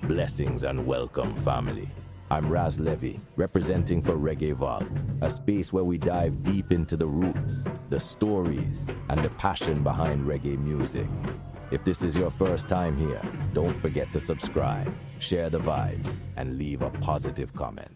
Blessings and welcome, family. I'm Raz Levy, representing for Reggae Vault, a space where we dive deep into the roots, the stories, and the passion behind reggae music. If this is your first time here, don't forget to subscribe, share the vibes, and leave a positive comment.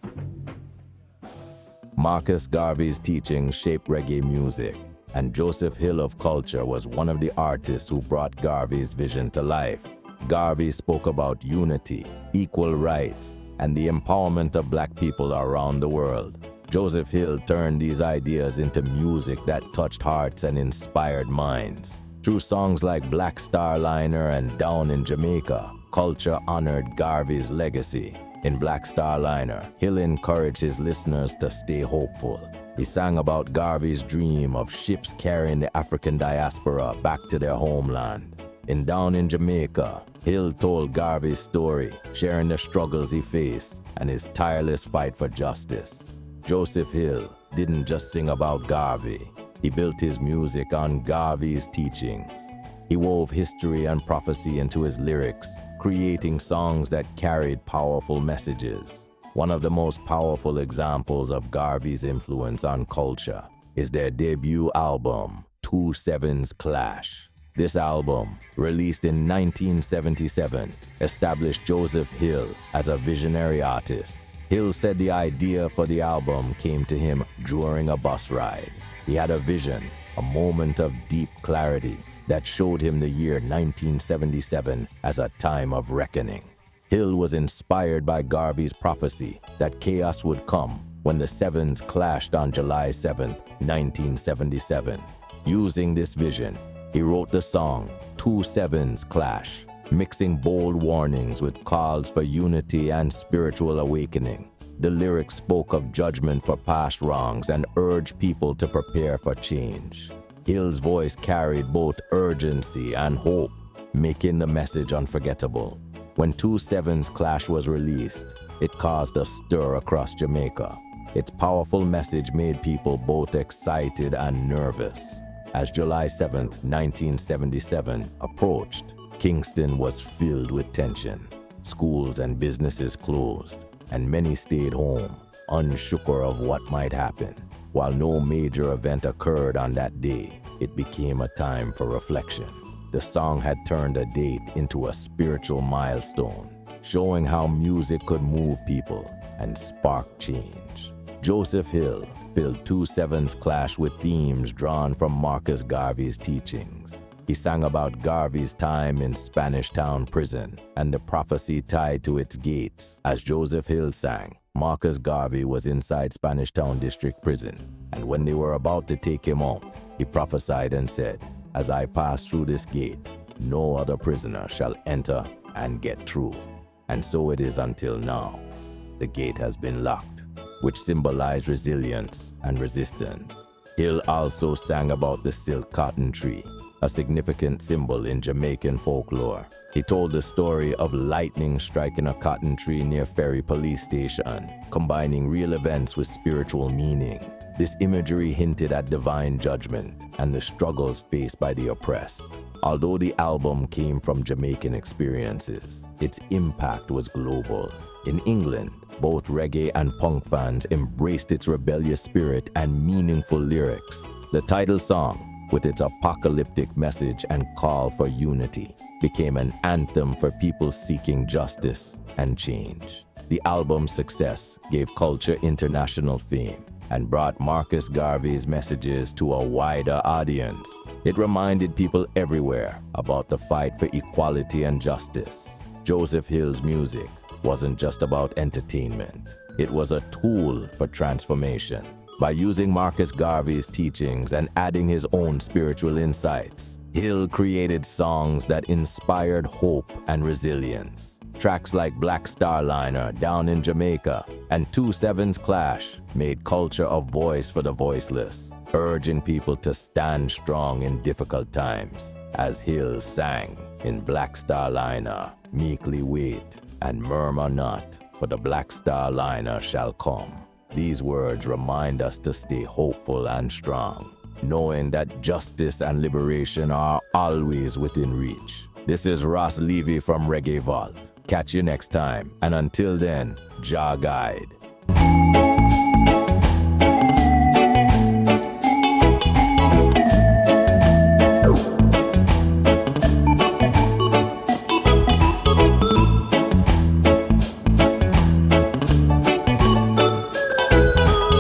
Marcus Garvey's teachings shaped reggae music, and Joseph Hill of Culture was one of the artists who brought Garvey's vision to life. Garvey spoke about unity, equal rights, and the empowerment of Black people around the world. Joseph Hill turned these ideas into music that touched hearts and inspired minds. Through songs like Black Star Liner and Down in Jamaica, Culture honored Garvey's legacy. In Black Star Liner, Hill encouraged his listeners to stay hopeful. He sang about Garvey's dream of ships carrying the African diaspora back to their homeland. In Down in Jamaica, Hill told Garvey's story, sharing the struggles he faced and his tireless fight for justice. Joseph Hill didn't just sing about Garvey. He built his music on Garvey's teachings. He wove history and prophecy into his lyrics, creating songs that carried powerful messages. One of the most powerful examples of Garvey's influence on culture is their debut album, 2-7's Clash. This album, released in 1977, established Joseph Hill as a visionary artist. Hill said the idea for the album came to him during a bus ride. He had a vision, a moment of deep clarity that showed him the year 1977 as a time of reckoning. Hill was inspired by Garvey's prophecy that chaos would come when the Sevens clashed on July 7, 1977. Using this vision, he wrote the song 2-7's Clash, mixing bold warnings with calls for unity and spiritual awakening. The lyrics spoke of judgment for past wrongs and urged people to prepare for change. Hill's voice carried both urgency and hope, making the message unforgettable. When 2-7's Clash was released, it caused a stir across Jamaica. Its powerful message made people both excited and nervous. As July 7, 1977 approached, Kingston was filled with tension. Schools and businesses closed, and many stayed home, unsure of what might happen. While no major event occurred on that day, it became a time for reflection. The song had turned a date into a spiritual milestone, showing how music could move people and spark change. Joseph Hill filled 2-7's Clash with themes drawn from Marcus Garvey's teachings. He sang about Garvey's time in Spanish Town prison and the prophecy tied to its gates. As Joseph Hill sang, Marcus Garvey was inside Spanish Town District Prison, and when they were about to take him out, he prophesied and said, "As I pass through this gate, no other prisoner shall enter and get through." And so it is until now. The gate has been locked, which symbolized resilience and resistance. Hill also sang about the silk cotton tree, a significant symbol in Jamaican folklore. He told the story of lightning striking a cotton tree near Ferry Police Station, combining real events with spiritual meaning. This imagery hinted at divine judgment and the struggles faced by the oppressed. Although the album came from Jamaican experiences, its impact was global. In England, both reggae and punk fans embraced its rebellious spirit and meaningful lyrics. The title song, with its apocalyptic message and call for unity, became an anthem for people seeking justice and change. The album's success gave Culture international fame and brought Marcus Garvey's messages to a wider audience. It reminded people everywhere about the fight for equality and justice. Joseph Hill's music wasn't just about entertainment. It was a tool for transformation. By using Marcus Garvey's teachings and adding his own spiritual insights, Hill created songs that inspired hope and resilience. Tracks like Black Star Liner, Down in Jamaica, and 2-7's Clash made culture a voice for the voiceless, urging people to stand strong in difficult times. As Hill sang in Black Star Liner, "Meekly wait and murmur not, for the Black Star Liner shall come." These words remind us to stay hopeful and strong, knowing that justice and liberation are always within reach. This is Ross Levy from Reggae Vault. Catch you next time, and until then, Jah guide.